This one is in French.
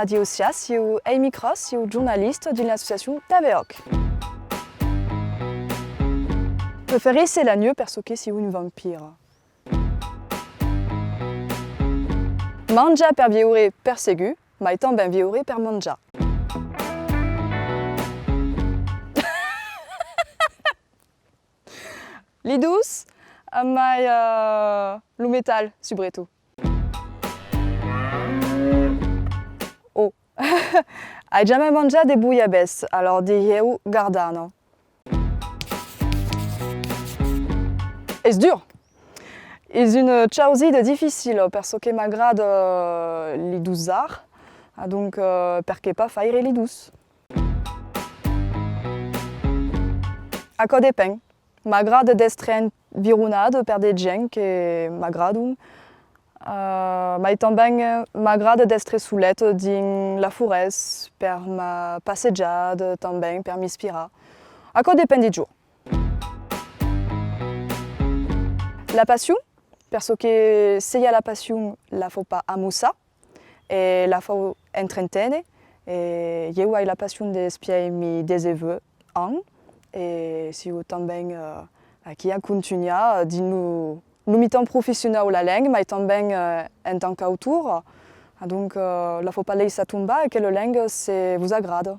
Radio Sias, eu Amy Cross, eu journaliste de l'association Taveok. Préféré c'est l'agneau parce que c'est une vampire. Manja per viure per segu, ma étant ben viure per manja. Lidus, mai lo metal subreto. Oh, hai jamais mangé des bouillabaisse, alors dieu gardano. C'est dur. C'est une chose difficile parce que m'agrade les douces arts, donc perché pas faire les douces. A quoi dépend. M'agrade d'être environnade per des gens que m'agradent. Ma também m'agrade d'être soulette dans la forêt per ma passeggiade, também per m'inspirer. A quoi dépend du jour. La passion, parce que s'il y a la passion, la faut pas amuser et la faut entretenir. Et j'ai eu la passion de spier mes déseveux en et si vous também qui a continué de nous mi-temps professionnel la langue, mais também en tant qu'auteur. Donc la faut pas laisser tomber et que la langue vous agrade.